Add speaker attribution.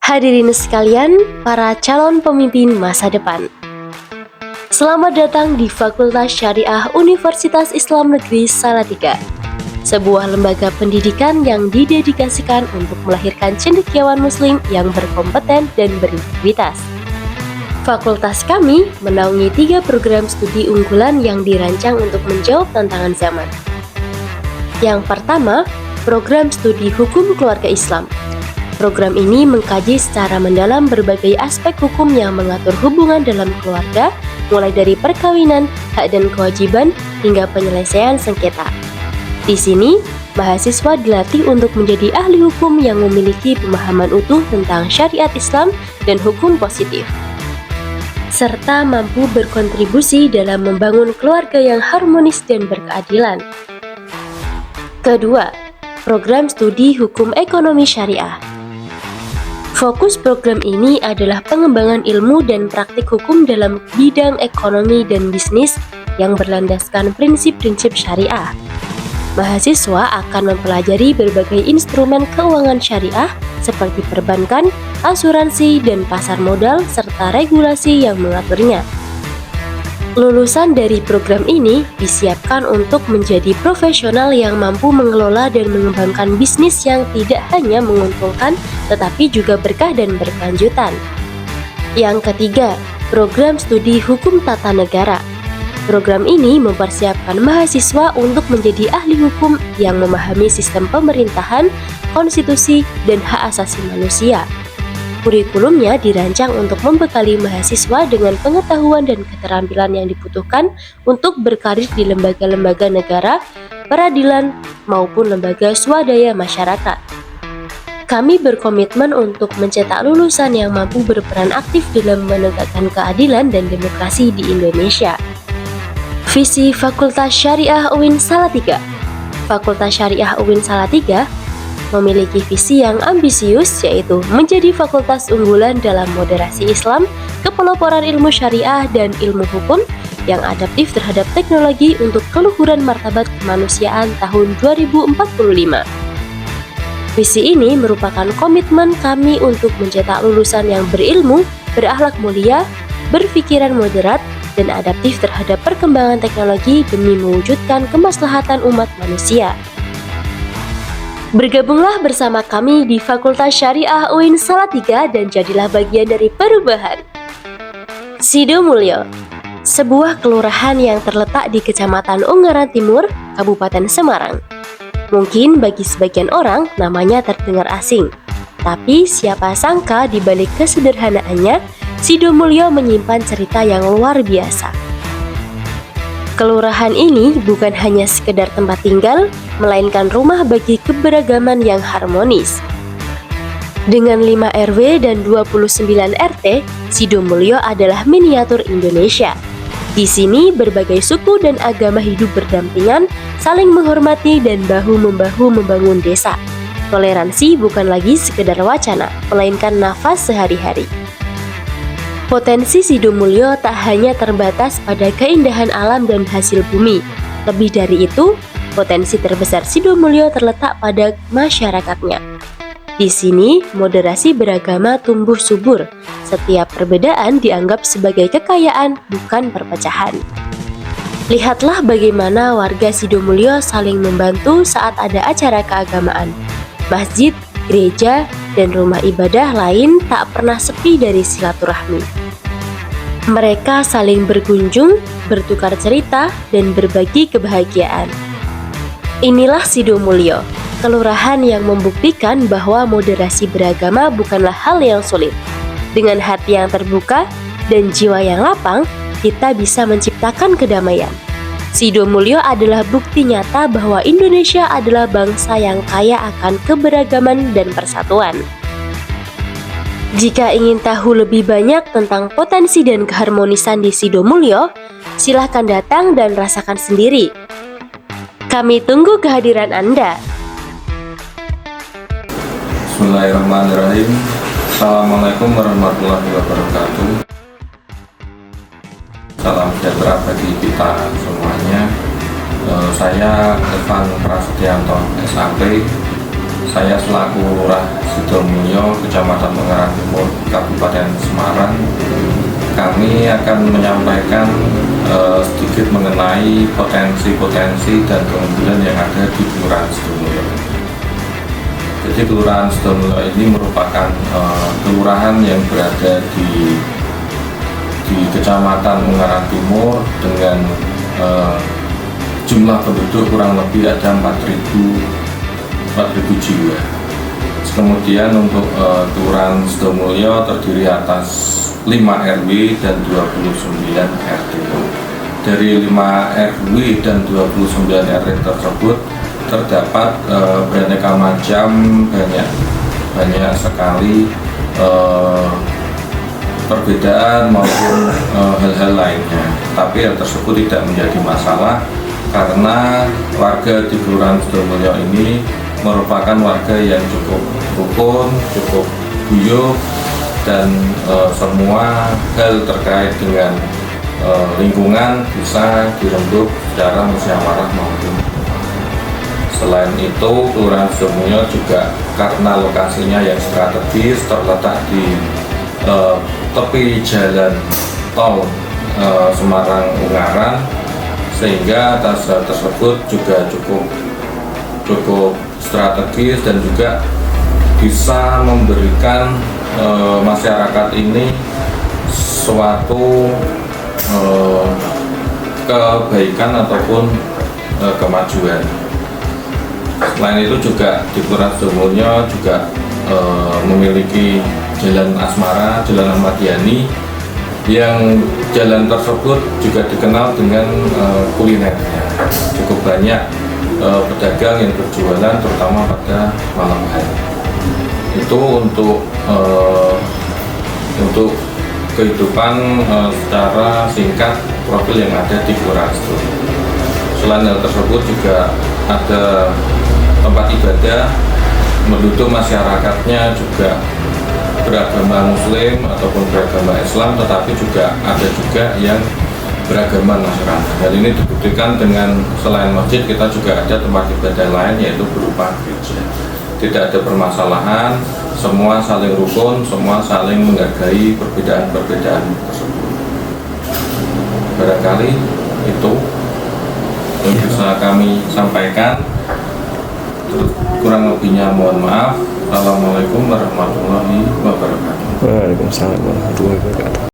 Speaker 1: Hadirin sekalian, para calon pemimpin masa depan. Selamat datang di Fakultas Syariah Universitas Islam Negeri Salatiga, sebuah lembaga pendidikan yang didedikasikan untuk melahirkan cendekiawan muslim yang berkompeten dan berintegritas. Fakultas kami menaungi 3 program studi unggulan yang dirancang untuk menjawab tantangan zaman. Yang pertama, program studi Hukum Keluarga Islam. Program ini mengkaji secara mendalam berbagai aspek hukum yang mengatur hubungan dalam keluarga, mulai dari perkawinan, hak dan kewajiban, hingga penyelesaian sengketa. Di sini, mahasiswa dilatih untuk menjadi ahli hukum yang memiliki pemahaman utuh tentang syariat Islam dan hukum positif, serta mampu berkontribusi dalam membangun keluarga yang harmonis dan berkeadilan. Kedua, program studi Hukum Ekonomi Syariah. Fokus program ini adalah pengembangan ilmu dan praktik hukum dalam bidang ekonomi dan bisnis yang berlandaskan prinsip-prinsip syariah. Mahasiswa akan mempelajari berbagai instrumen keuangan syariah seperti perbankan, asuransi, dan pasar modal, serta regulasi yang mengaturnya. Lulusan dari program ini disiapkan untuk menjadi profesional yang mampu mengelola dan mengembangkan bisnis yang tidak hanya menguntungkan tetapi juga berkah dan berkelanjutan. Yang ketiga, program studi Hukum Tata Negara. Program ini mempersiapkan mahasiswa untuk menjadi ahli hukum yang memahami sistem pemerintahan, konstitusi, dan hak asasi manusia. Kurikulumnya dirancang untuk membekali mahasiswa dengan pengetahuan dan keterampilan yang dibutuhkan untuk berkarir di lembaga-lembaga negara, peradilan, maupun lembaga swadaya masyarakat. Kami berkomitmen untuk mencetak lulusan yang mampu berperan aktif dalam menegakkan keadilan dan demokrasi di Indonesia. Visi Fakultas Syariah UIN Salatiga. Fakultas Syariah UIN Salatiga memiliki visi yang ambisius, yaitu menjadi fakultas unggulan dalam moderasi Islam, kepeloporan ilmu syariah, dan ilmu hukum yang adaptif terhadap teknologi untuk keluhuran martabat kemanusiaan tahun 2045. Visi ini merupakan komitmen kami untuk mencetak lulusan yang berilmu, berakhlak mulia, berpikiran moderat, dan adaptif terhadap perkembangan teknologi demi mewujudkan kemaslahatan umat manusia. Bergabunglah bersama kami di Fakultas Syariah UIN Salatiga dan jadilah bagian dari perubahan. Sidomulyo, sebuah kelurahan yang terletak di Kecamatan Ungaran Timur, Kabupaten Semarang. Mungkin bagi sebagian orang namanya terdengar asing, tapi siapa sangka di balik kesederhanaannya, Sidomulyo menyimpan cerita yang luar biasa. Kelurahan ini bukan hanya sekedar tempat tinggal, melainkan rumah bagi keberagaman yang harmonis. Dengan 5 RW dan 29 RT, Sidomulyo adalah miniatur Indonesia. Di sini berbagai suku dan agama hidup berdampingan, saling menghormati dan bahu-membahu membangun desa. Toleransi bukan lagi sekedar wacana, melainkan nafas sehari-hari. Potensi Sidomulyo tak hanya terbatas pada keindahan alam dan hasil bumi. Lebih dari itu, potensi terbesar Sidomulyo terletak pada masyarakatnya. Di sini, moderasi beragama tumbuh subur. Setiap perbedaan dianggap sebagai kekayaan, bukan perpecahan. Lihatlah bagaimana warga Sidomulyo saling membantu saat ada acara keagamaan. Masjid, gereja, dan rumah ibadah lain tak pernah sepi dari silaturahmi. Mereka saling berkunjung, bertukar cerita, dan berbagi kebahagiaan. Inilah Sidomulyo, kelurahan yang membuktikan bahwa moderasi beragama bukanlah hal yang sulit. Dengan hati yang terbuka dan jiwa yang lapang, kita bisa menciptakan kedamaian. Sidomulyo adalah bukti nyata bahwa Indonesia adalah bangsa yang kaya akan keberagaman dan persatuan. Jika ingin tahu lebih banyak tentang potensi dan keharmonisan di Sidomulyo, silahkan datang dan rasakan sendiri. Kami tunggu kehadiran Anda.
Speaker 2: Bismillahirrahmanirrahim. Assalamualaikum warahmatullahi wabarakatuh. Salam sejahtera bagi kita semuanya. Saya Evan Prasetyanto, SAP, Saya selaku Lurah Sidomulyo, Kecamatan Ungaran Timur, Kabupaten Semarang, kami akan menyampaikan sedikit mengenai potensi-potensi dan keunggulan yang ada di Kelurahan Sidomulyo. Jadi Kelurahan Sidomulyo ini merupakan kelurahan yang berada di Kecamatan Ungaran Timur dengan jumlah penduduk kurang lebih ada 4.000 jiwa. Kemudian untuk Kelurahan Sidomulyo terdiri atas 5 RW dan 29 RT. Dari 5 RW dan 29 RT tersebut terdapat beraneka macam, banyak sekali perbedaan maupun hal-hal lainnya. Tapi hal tersebut tidak menjadi masalah karena warga di Kelurahan Sidomulyo ini merupakan warga yang cukup rukun, cukup guyup, dan semua hal terkait dengan lingkungan bisa dirembuk secara musyawarah maupun. Selain itu, Kelurahan Sidomulyo juga karena lokasinya yang strategis terletak di tepi jalan tol Semarang Ungaran, sehingga atas hal tersebut juga cukup strategis dan juga bisa memberikan masyarakat ini suatu kebaikan ataupun kemajuan. Selain itu juga di Kelurahan Sidomulyo juga memiliki Jalan Asmara, Jalan Ahmad Yani, yang jalan tersebut juga dikenal dengan kulinernya. Cukup banyak pedagang yang berjualan terutama pada malam hari. Itu untuk kehidupan secara singkat profil yang ada di Kelurahan Sidomulyo. Selain hal tersebut juga ada tempat ibadah, penduduk masyarakatnya juga beragama Muslim ataupun beragama Islam, tetapi juga ada juga yang beragama Nasrani. Hal ini dibuktikan dengan selain masjid kita juga ada tempat ibadah lain yaitu berupa gereja. Tidak ada permasalahan, semua saling rukun, semua saling menghargai perbedaan-perbedaan tersebut. Barangkali itu yang bisa kami sampaikan. Kurang lebihnya mohon maaf. Assalamualaikum warahmatullahi wabarakatuh.
Speaker 3: Waalaikumsalam warahmatullahi wabarakatuh.